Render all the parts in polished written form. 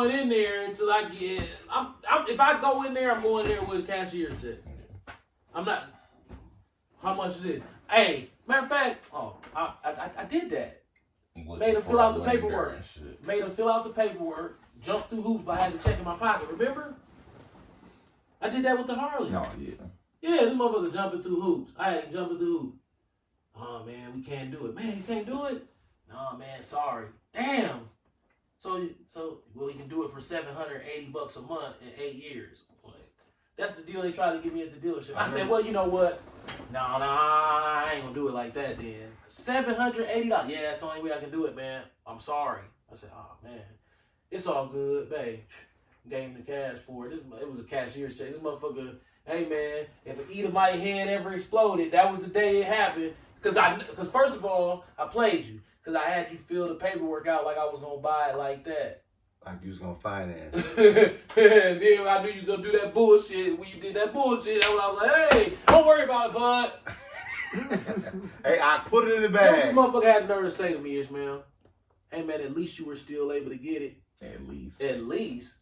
going in there until I get. If I go in there, I'm going there with a cashier check. I'm not. How much is it? Hey, matter of fact, I did that. Made him fill out the paperwork. Made him fill out the paperwork. Jumped through hoops, but I had to check in my pocket. Remember? I did that with the Harley. No, yeah. Yeah, this motherfucker jumping through hoops. I had him jumping through hoops. Oh man, we can't do it. Man, you can't do it? No man, sorry. Damn. So well, you can do it for $780 a month in 8 years. Like, that's the deal they tried to give me at the dealership. I said, well, you know what? No, I ain't gonna do it like that then. $780. Yeah, that's the only way I can do it, man. I'm sorry. I said, oh man, it's all good, babe. Gave him the cash for it. It was a cashier's check. This motherfucker, hey man, if an Edomite head ever exploded, that was the day it happened. Cause first of all, I played you. Cause I had you fill the paperwork out like I was gonna buy it like that. Like you was gonna finance. Then I knew you was gonna do that bullshit. When you did that bullshit, I was like, hey, don't worry about it, bud. Hey, I put it in the You know what bag. this motherfucker had the nerve to say to me, Ishmael? Hey man, at least you were still able to get it. At least. At least.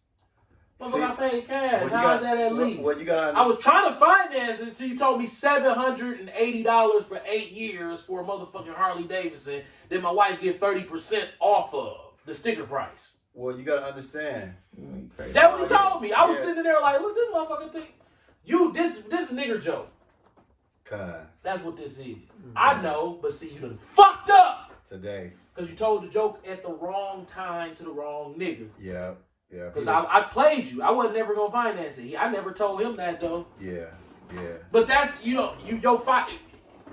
Motherfucker, See, I paid cash. How is that at least? What you got? I was trying to finance it until you told me $780 for 8 years for a motherfucking Harley Davidson that my wife get 30% off of the sticker price. Well, you gotta understand. That's what he told me. I was sitting there like, look, this motherfucker think this nigger joke. God. That's what this is. I know, but see, you done fucked up Today. because you told the joke at the wrong time to the wrong nigga. Yeah. Yeah. Because I played you. I wasn't never gonna finance it. I never told him that though. Yeah. Yeah. But that's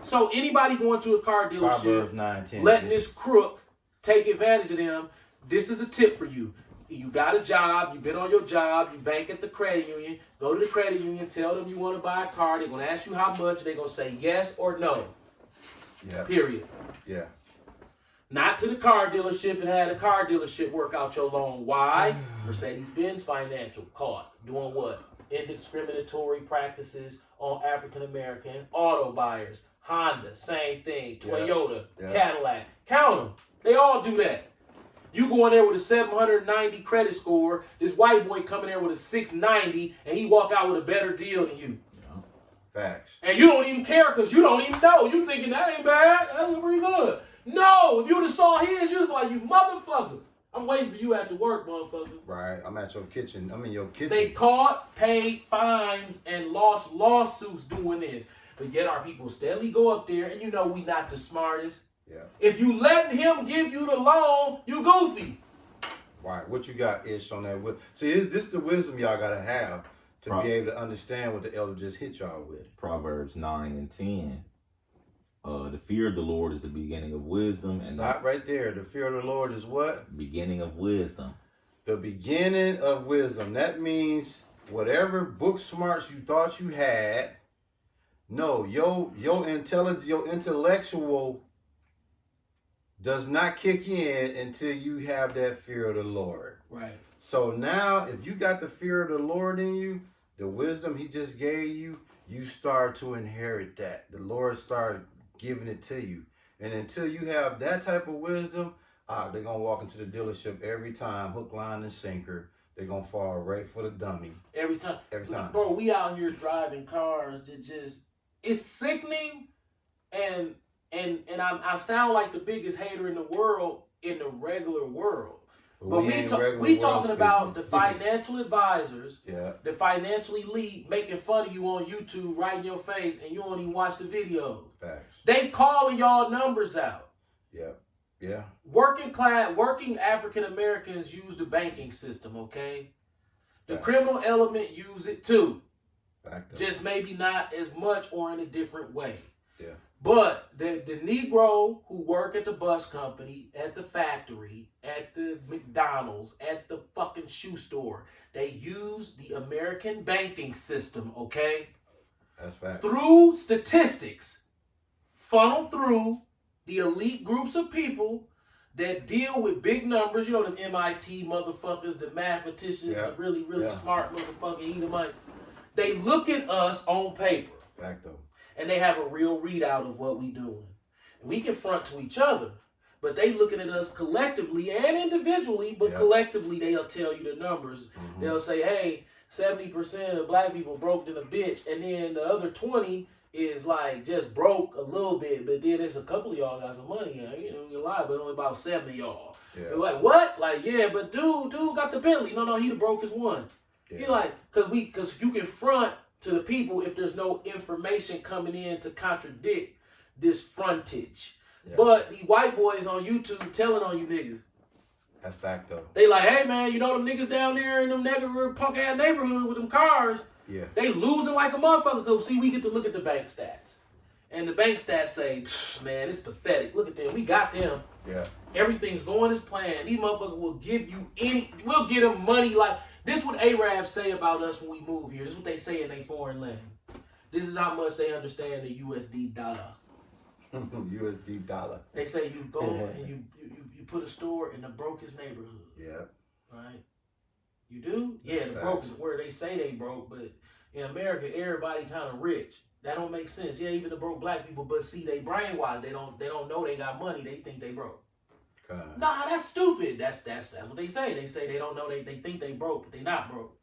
so anybody going to a car dealership, 9:10. letting this crook take advantage of them, this is a tip for you. You got a job, you've been on your job, you bank at the credit union, go to the credit union, tell them you want to buy a car, they're gonna ask you how much, they're gonna say yes or no. Yeah. Period. Yeah. Not to the car dealership and have the car dealership work out your loan. Why? Mercedes-Benz Financial caught doing what? Indiscriminatory practices on African-American auto buyers. Honda, same thing. Toyota, Cadillac. Count them. They all do that. You go in there with a 790 credit score. This white boy come in there with a 690, and he walk out with a better deal than you. Facts. And you don't even care because you don't even know. You thinking that ain't bad. That's pretty good. No, if you would have saw his, you'd have been like, you motherfucker. I'm waiting for you after work, motherfucker. Right. I'm at your kitchen. I'm in your kitchen. They caught, paid fines, and lost lawsuits doing this. But yet our people steadily go up there, and you know we not the smartest. Yeah. If you let him give you the loan, you goofy. Right. What you got, Ish, on that? See, this is the wisdom y'all got to have to be able to understand what the elder just hit y'all with. Proverbs 9 and 10. The fear of the Lord is the beginning of wisdom. And Stop right there. The fear of the Lord is what? Beginning of wisdom. The beginning of wisdom. That means whatever book smarts you thought you had, no, your intelligence, your intellectual does not kick in until you have that fear of the Lord. Right. So now, if you got the fear of the Lord in you, the wisdom he just gave you, you start to inherit that. The Lord started giving it to you. And until you have that type of wisdom, they're going to walk into the dealership every time, hook, line, and sinker. They're going to fall right for the dummy. Every time. Every time. Bro, we out here driving cars that just, it's sickening. And I sound like the biggest hater in the world in the regular world. But we talking about the financial advisors, the financial elite making fun of you on YouTube right in your face, and you don't even watch the video. Facts. They calling y'all numbers out. Yeah. Yeah. Working African Americans use the banking system, okay? The criminal element use it too. Just maybe not as much or in a different way. Yeah. But the Negro who work at the bus company, at the factory, at the McDonald's, at the fucking shoe store, they use the American banking system, okay? That's fact. Through statistics, funnel through the elite groups of people that deal with big numbers. You know, them MIT motherfuckers, the mathematicians, the really, really smart motherfucking Edomites. They look at us on paper. Fact though. And they have a real readout of what we doing. We can front to each other, but they looking at us collectively and individually, but collectively they'll tell you the numbers. Mm-hmm. They'll say, hey, 70% of black people broke than a bitch, and then the other 20 is like just broke a little bit, but then there's a couple of y'all got some money, you know, you're alive, but only about 7 of y'all. Yeah. They're like, what? Like, yeah, but dude got the Bentley. No, he the brokest one. Yeah. You're like, cause you can front to the people if there's no information coming in to contradict this frontage. Yeah. But the white boys on YouTube telling on you niggas. That's fact though. They like, hey man, you know them niggas down there in them neighborhood, punk ass neighborhood with them cars. Yeah. They losing like a motherfucker. Cause see, we get to look at the bank stats, and the bank stats say, man, it's pathetic. Look at them. We got them. Yeah. Everything's going as planned. These motherfuckers will give you we'll get them money like this. What Arabs say about us when we move here. This is what they say in their foreign language. This is how much they understand the USD dollar. USD dollar. They say you go and you put a store in the brokest neighborhood. Yeah. Right? You do? Yeah, the brokest where they say they broke, but in America everybody kind of rich. That don't make sense. Yeah, even the broke black people, but see they brainwashed. They don't know they got money. They think they broke. Nah, that's stupid. That's what they say. They say they don't know they think they broke, but they not broke.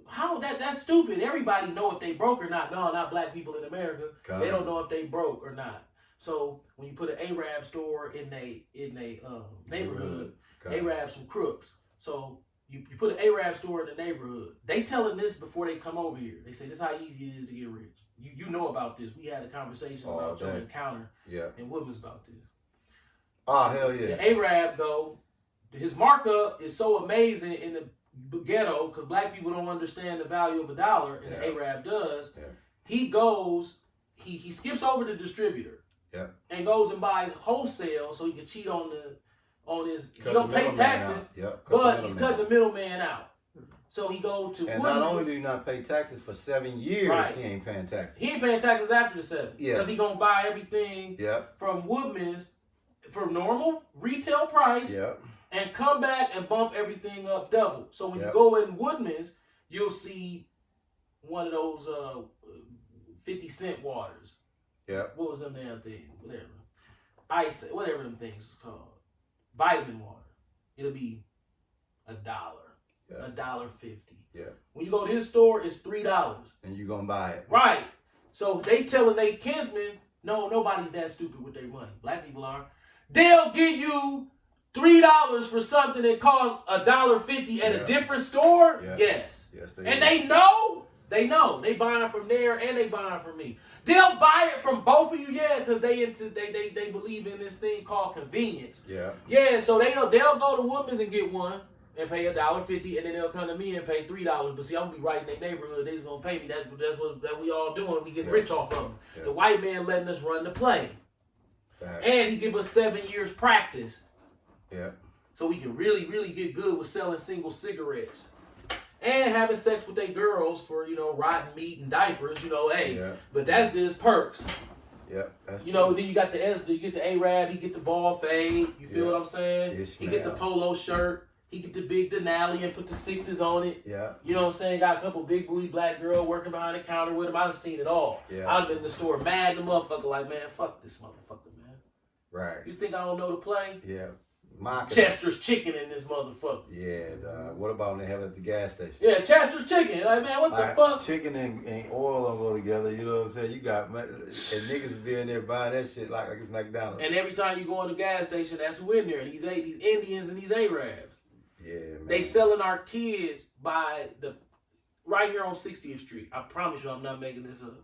How that's stupid. Everybody know if they broke or not. No, not black people in America. They don't know if they broke or not. So when you put an Arab store in a neighborhood, Arabs some crooks. So you put an Arab store in the neighborhood. They telling this before they come over here. They say this is how easy it is to get rich. You know about this. We had a conversation about your encounter in Woodman's about this. Oh hell yeah. The Arab though, his markup is so amazing in the ghetto because black people don't understand the value of a dollar, and the Arab does. Yeah. He goes, he skips over the distributor. Yeah. And goes and buys wholesale so he can cheat on his. He don't pay taxes, but he's cutting the middleman out. So he go to and Woodman's, not only do you not pay taxes for 7 years, he ain't paying taxes. He ain't paying taxes after the 7. Yeah. Because he gonna buy everything from Woodman's for normal retail price. Yeah. And come back and bump everything up double. So when you go in Woodman's, you'll see one of those 50-cent waters. Yeah. What was them damn things? Whatever. Ice, whatever them things is called. Vitamin water. It'll be $1. Yeah. $1.50. Yeah. When you go to his store, it's $3. And you gonna buy it. Right. So they telling their kinsmen, no, nobody's that stupid with their money. Black people are. They'll give you $3 for something that costs $1.50 at a different store. Yeah. Yes. Yes. They know. They know. They buying from there and they buying from me. They'll buy it from both of you, because they believe in this thing called convenience. Yeah. Yeah. So they'll go to Woodman's and get one and pay $1.50, and then they'll come to me and pay $3. But see, I'm gonna be right in their neighborhood. They just gonna pay me. That's what we all doing. We getting rich off of them. Yeah. The white man letting us run the play, and he give us 7 years practice. Yeah. So we can really, really get good with selling single cigarettes. And having sex with their girls for, rotten meat and diapers, but that's just perks. Yeah, that's true. Then you got you get the Arab, he get the ball fade, you feel what I'm saying? Yes, he get the polo shirt, he get the big Denali and put the 6s on it. Yeah. You know what I'm saying? Got a couple big booty black girl working behind the counter with him. I've seen it all. Yeah. I've been in the store mad the motherfucker like, man, fuck this motherfucker, man. Right. You think I don't know the play? Yeah. Chester's chicken in this motherfucker. Yeah, what about when they have it at the gas station? Yeah, Chester's chicken. Like, man, what the fuck? Chicken and oil don't go together, you know what I'm saying? You got, and niggas be in there buying that shit like it's McDonald's. And every time you go in the gas station, that's who in there. These Indians and these Arabs. Yeah, man. They selling our kids right here on 60th Street. I promise you I'm not making this up.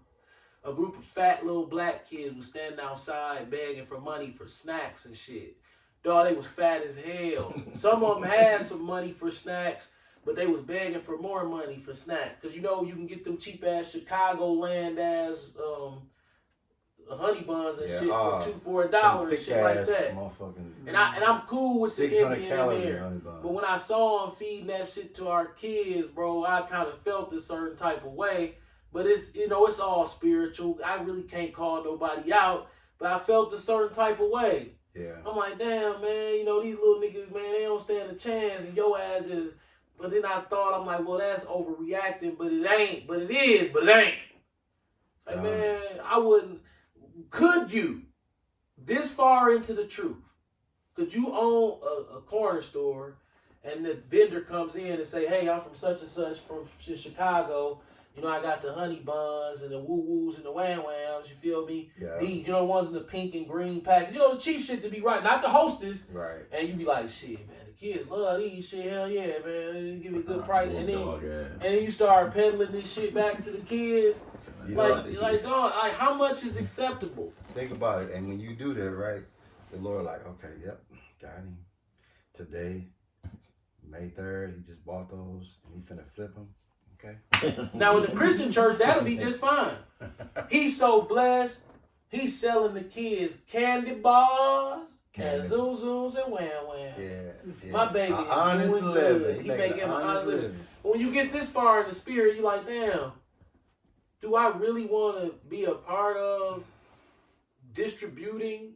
A group of fat little black kids was standing outside begging for money for snacks and shit. Dog, they was fat as hell. Some of them had some money for snacks, but they was begging for more money for snacks. Because, you can get them cheap-ass Chicagoland ass honey buns and shit for $2 and shit like that. And I'm cool with the Indian in there. But when I saw them feeding that shit to our kids, bro, I kind of felt a certain type of way. But it's, it's all spiritual. I really can't call nobody out, but I felt a certain type of way. Yeah. I'm like, damn, man, these little niggas, man, they don't stand a chance, and your ass is. But then I thought, I'm like, well, that's overreacting, but it ain't. But it is, but it ain't. Like, man, I wouldn't. Could you, this far into the truth, Could you own a corner store and the vendor comes in and say, hey, I'm from such and such from Chicago. You know, I got the honey buns and the woo-woos and the wham-whams, you feel me? Yeah. These, you know, the ones in the pink and green package. You know, the cheap shit to be right, not the Hostess. Right. And you be like, shit, man, the kids love these shit. Hell yeah, man. Give me a good price. And then you start peddling this shit back to the kids. Like, dog, like, how much is acceptable? Think about it. And when you do that, right, the Lord like, okay, yep, got him. Today, May 3rd, he just bought those and he finna flip them. Okay. Now, in the Christian church, that'll be just fine. He's so blessed. He's selling the kids candy bars and zoom-zooms and wham-wham. Yeah. My baby is honest doing living. good. He making an honest living. living. When you get this far in the spirit, you're like, damn, do I really want to be a part of distributing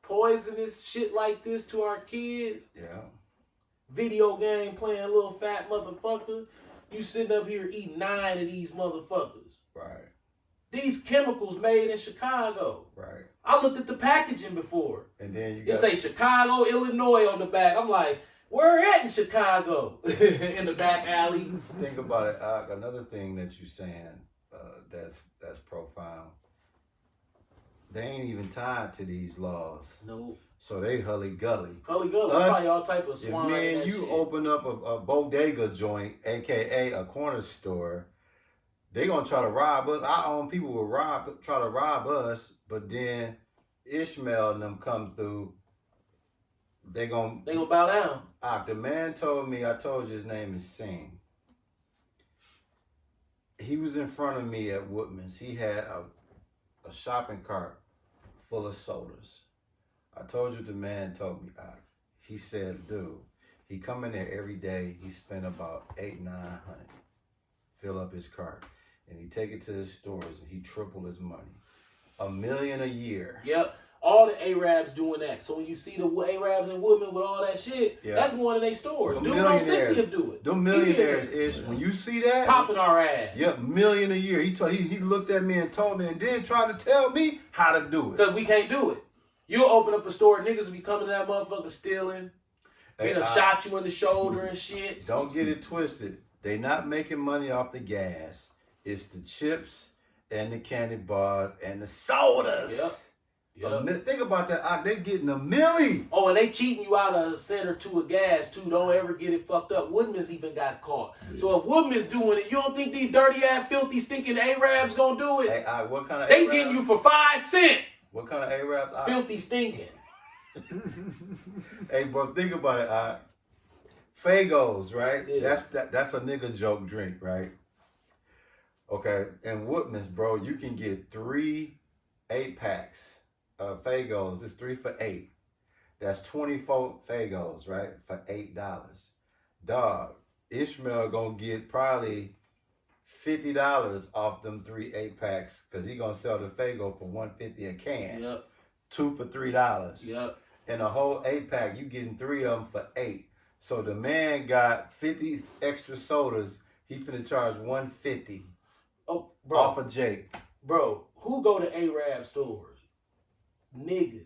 poisonous shit like this to our kids? Yeah. Video game playing little fat motherfucker. You sitting up here eating 9 of these motherfuckers. Right. These chemicals made in Chicago. Right. I looked at the packaging before. And then you It say Chicago, Illinois on the back. I'm like, where at in Chicago? In the back alley. think about it. Another thing that you saying that's profound. They ain't even tied to these laws. No. So they hully-gully. Gully. Probably all type of swine. If you open up a bodega joint, a.k.a. a corner store, they gonna try to rob us. Our own people will try to rob us, but then Ishmael and them come through. They gonna bow down. The man told me, I told you his name is Singh. He was in front of me at Woodman's. He had a shopping cart full of sodas. I told you the man told me. He said, dude, he come in there every day. He spent about $800-900, fill up his cart, and he take it to his stores and he triple his money, $1 million a year. Yep. All the Arabs doing that. So when you see the Arabs and Woodman with all that shit, that's going to their stores. The Dude on 60th do it. Them millionaires is when you see that, popping our ass. Yep, $1 million a year. He looked at me and told me, and then tried to tell me how to do it. Because we can't do it. You'll open up a store, niggas will be coming to that motherfucker stealing. They done shot you in the shoulder and shit. Don't get it twisted. They not making money off the gas. It's the chips and the candy bars and the sodas. Yep. Think about that. They getting $1 million. Oh, and they cheating you out of a cent or two of gas too. Don't ever get it fucked up. Woodman's even got caught. Yeah. So if Woodman's doing it, you don't think these dirty ass, filthy, stinking Arabs gonna do it? Hey, what kind of they Arabs? Getting you for 5 cents. What kind of Arabs? Filthy, stinking. Hey, bro, think about it. Fagos, right? Yeah. That's a nigga joke drink, right? Okay, and Woodman's, bro, you can get 3 8-packs of Fagos. It's 3 for $8. That's 24 Fagos, right? For $8. Dog, Ishmael gonna get probably $50 off them 3 8-packs because he gonna sell the Fago for $1.50 a can. Yep. 2 for $3. Yep. And a whole 8-pack, you getting 3 of them for $8. So the man got 50 extra sodas. He finna charge $1.50. Oh, bro. Off of Jake. Bro, who go to Arab stores? Niggas.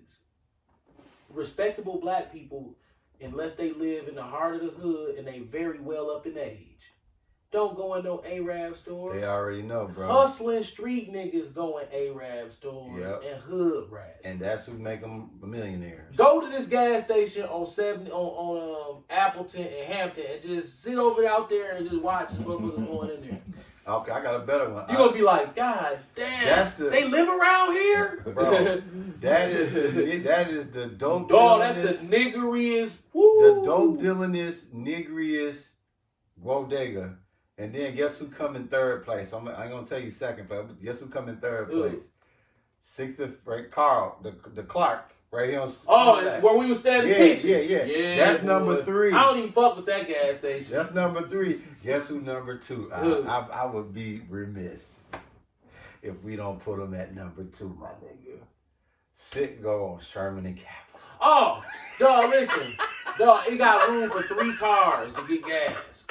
Respectable black people, unless they live in the heart of the hood and they very well up in age. Don't go in no Arab store. They already know, bro. Hustling street niggas go in Arab stores and hood rats. And that's who make them millionaires. Go to this gas station on Appleton and Hampton and just sit over out there and just watch the motherfuckers going in there. Okay, I got a better one. You're gonna be like, God damn, they live around here? Bro, that is the dope dog, that's the niggeriest, the dope dealingest, niggeriest bodega. And then guess who come in third place? I ain't gonna tell you second place, but guess who come in third place? 60th, right? Carl, the Clark, right here on. Where we was standing teaching. Yeah. That's number 3. I don't even fuck with that gas station. That's number 3. Guess who number 2? I would be remiss if we don't put him at number 2, my nigga. Sit go on Sherman and Capitol. Oh, dog, listen, dog, it got room for 3 cars to get gas.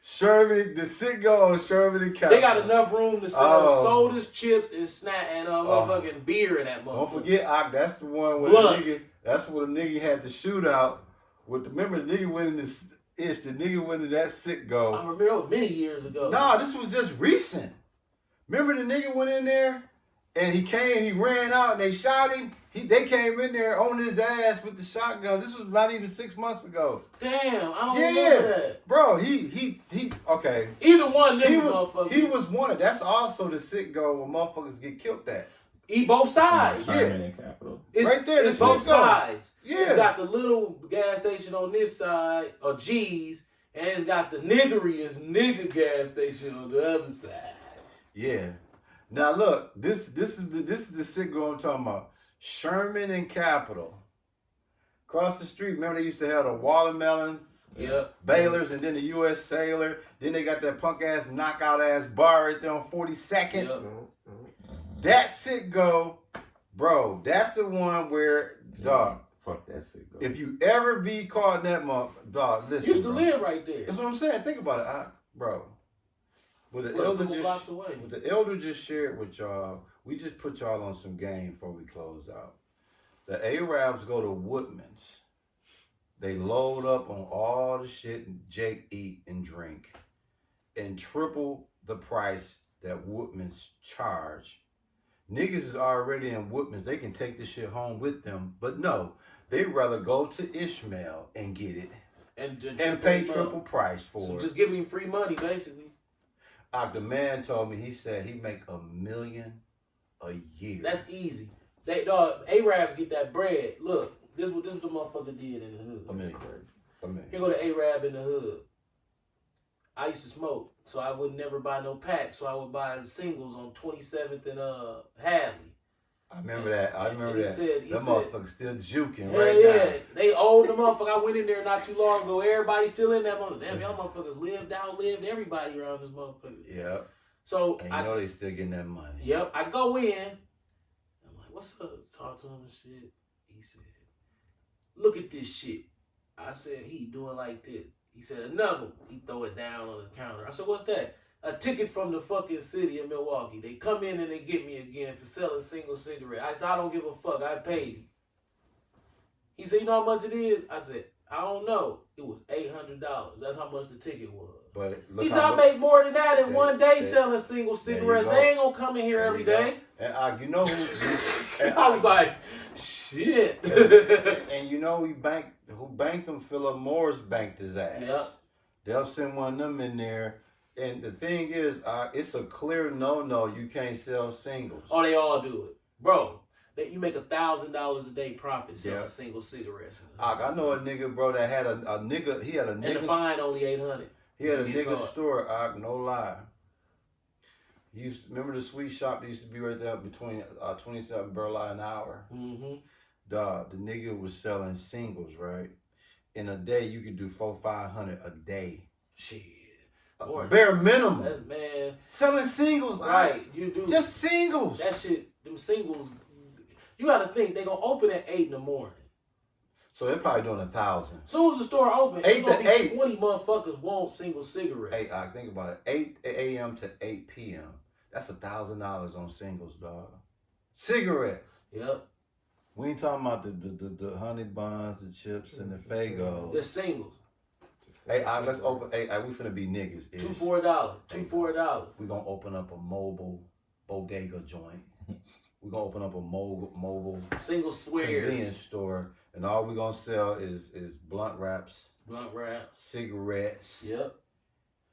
Sherman, the Citgo on Sherman and Capital. They got enough room to sell Oh. sodas, chips, and snack and motherfucking beer in that Don't motherfucker. forget, that's the one where Blunts. the nigga. That's where the nigga had the shootout. Remember the nigga went in this. The nigga went in that I Citgo. remember that was many years ago. Nah, this was just recent. Remember the nigga went in there and he ran out and they shot him. They came in there on his ass with the shotgun. This was not even 6 months ago. Damn, I don't Yeah. remember that. Bro, he okay. Either one, He nigga, was, motherfucker. he was one. That's also the Citgo where motherfuckers get killed at. Eat both sides. Sherman and Capital. It's, Right there, it's the both Citgo. sides. Yeah. It's got the little gas station on this side, or G's, and it's got the niggeriest nigga gas station on the other side. Yeah. Now look, this is the Citgo I'm talking about. Sherman and Capital. Across the street, remember they used to have the watermelon, Yep. Baylor's, and then the U.S. Sailor. Then they got that punk ass knockout ass bar right there on 42nd. Yep. That Citgo, bro, that's the one where, dog, Fuck that Citgo. if you ever be caught in that month, dog, listen. Used to bro. live right there. That's what I'm saying. Think about it, bro. What the What, a elder couple just blocks away. what the elder just shared with y'all, we just put y'all on some game before we close out. The Arabs go to Woodman's. They load up on all the shit Jake eat and drink, and triple the price that Woodman's charge. Niggas is already in Woodman's. They can take this shit home with them, but no, they rather go to Ishmael and get it And pay him up. triple price for So it. just giving him free money, basically. The man told me, he said he make $1 million a year. That's easy. They dog Arabs get that bread. Look, this what the motherfucker did in the hood. $1 million. $1 million. Here go the Arab in the hood. I used to smoke, so I would never buy no pack. So I would buy singles on 27th and Hadley. I remember that. I remember he that. said- That motherfucker still juking Hell right yeah, now. they owned the motherfucker. I went in there not too long ago. Everybody still in that motherfucker. Damn, y'all motherfuckers lived, outlived everybody around this motherfucker. Yep. So And you know they still getting that money. Yep, I go in. I'm like, what's up? Talk to him and shit. He said, look at this shit. I said, he doing like this. He said, another one. He throw it down on the counter. I said, what's that? A ticket from the fucking city of Milwaukee. They come in and they get me again for selling single cigarette. I said, I don't give a fuck. I paid you. He said, you know how much it is? I said, I don't know. It was $800. That's how much the ticket was. But look He said, how I make more than that in one day they- selling single there you cigarettes. go. They ain't gonna come in here There every you go. day. And you know who? And I was like, shit. and you know who banked them? Philip Morris banked his ass. Yep. They'll send one of them in there. And the thing is, it's a clear no. You can't sell singles. Oh, they all do it, bro. You make $1,000 a day profit selling Yeah. single cigarettes. I know a nigga, bro, that had a nigga. He had a And the nigga. fine only $800. He had a You get nigga caught. store. No lie. Remember the sweet shop that used to be right there between 27 Burleigh and Hour? Mm-hmm. Dog, the nigga was selling singles, right? In a day, you could do 400-500 a day. Shit. More than Bare minimum. That's, man. Selling singles, Right. You do. Just singles. that shit. Them singles. You got to think they gonna open at 8 in the morning. So they're probably doing 1,000. Soon as the store open, 8 it's gonna to be 8. 20 motherfuckers want single cigarettes. Think about it. 8 a.m. to 8 p.m. That's $1,000 on singles, dog. Cigarette. Yep. We ain't talking about the honey buns, the chips, and the Fagos. The singles. Hey, let's open. Hey, we finna be niggas. $2 for $4. $2 for $1. We gonna open up a mobile bodega joint. We gonna open up a mobile Single squares. convenience store, and all we gonna sell is blunt wraps, Blunt wrap. cigarettes, Yep.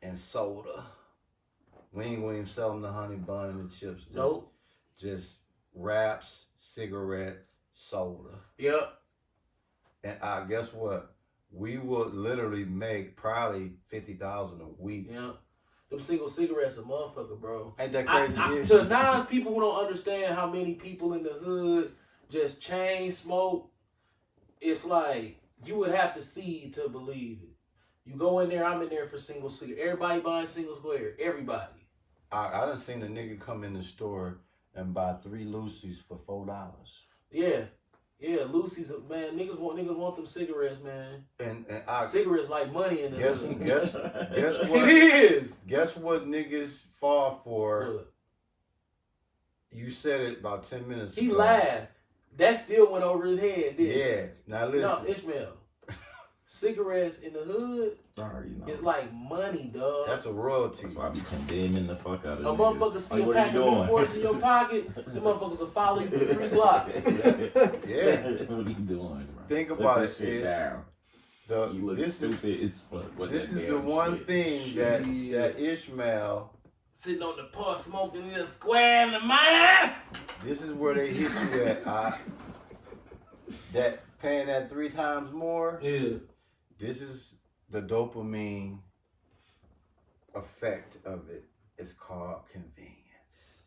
and soda. We ain't gonna even sell them the honey bun and the chips. Nope. Just wraps, cigarette, soda. Yep. And guess what? We will literally make probably 50,000 a week. Yep. Them single cigarettes a motherfucker, bro. Ain't that crazy? Yeah. To Nas people who don't understand how many people in the hood just chain smoke, it's like you would have to see to believe it. You go in there, I'm in there for single cigarette. Everybody buying single square. Everybody. I done seen a nigga come in the store and buy 3 Lucy's for $4. Yeah. Yeah, Lucy's man. Niggas want them cigarettes, man. And I Cigarettes like money in the guess hood. guess It what? is. Guess what niggas fall for? Look, You said it about 10 minutes he ago. lied. That still went over his head, didn't it? Yeah. Now listen. No, Ishmael. Cigarettes in the hood Sorry, you know. is like money, dog. That's a royalty. That's why I be condemning the fuck out of A niggas. motherfucker see Like, a what pack are of you Newports in your pocket, them motherfuckers will follow you for 3 blocks. Yeah. What are you doing, bro? Think Put about this it, shit Ish. down. You look This stupid is as fuck. with this that is the damn one shit. thing that Ishmael. Sitting on the porch smoking in a square in the mind. This is where they hit you at. That paying that 3 times more. Yeah. This is the dopamine effect of it. It's called convenience.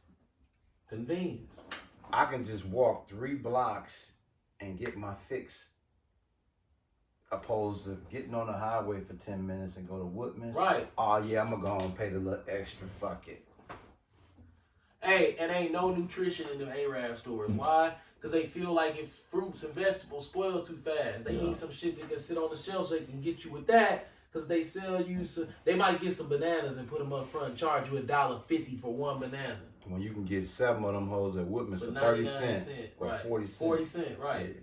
Convenience. I can just walk 3 blocks and get my fix, opposed to getting on the highway for 10 minutes and go to Woodman's. Right. Oh yeah, I'm gonna go and pay the little extra. Fuck it. Hey, and ain't no nutrition in them Arab stores. Why? Because they feel like if fruits and vegetables spoil too fast, they Yeah. need some shit that can sit on the shelf so they can get you with that. Because they sell you some, they might get some bananas and put them up front and charge you $1.50 for one banana. When you can get 7 of them hoes at Woodman's For for 30 99 cents or right. 40 cents. 40 cents, right. Yeah.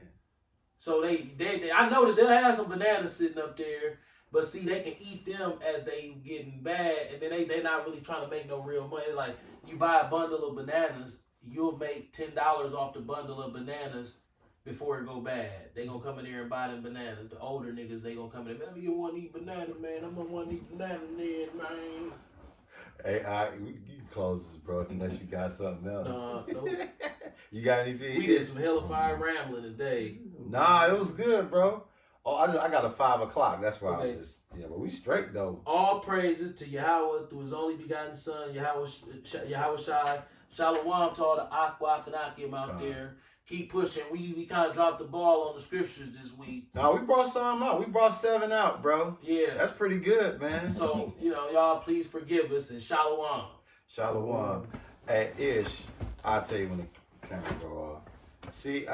So they I noticed they'll have some bananas sitting up there, but see they can eat them as they getting bad, and then they not really trying to make no real money. Like you buy a bundle of bananas, you'll make $10 off the bundle of bananas before it go bad. They gonna come in there and buy them bananas. The older niggas, they gonna come in there, man, you want to eat banana, man? I'm gonna want to eat banana then, man. Hey, you can close this, bro, unless you got something else. No. You got anything? We did some hella fire rambling today. Nah, it was good, bro. Oh, I got a 5 o'clock. That's why I Okay. was just but we straight though. All praises to Yahweh through his only begotten son, Yahweh Shai. Shalom to all the Aqua Thanakim out there. Keep pushing. We kind of dropped the ball on the scriptures this week. Nah, we brought some out. We brought 7 out, bro. Yeah. That's pretty good, man. So, y'all please forgive us and shalom. Shalom. Hey, Ish, I'll tell you when the camera go off. See,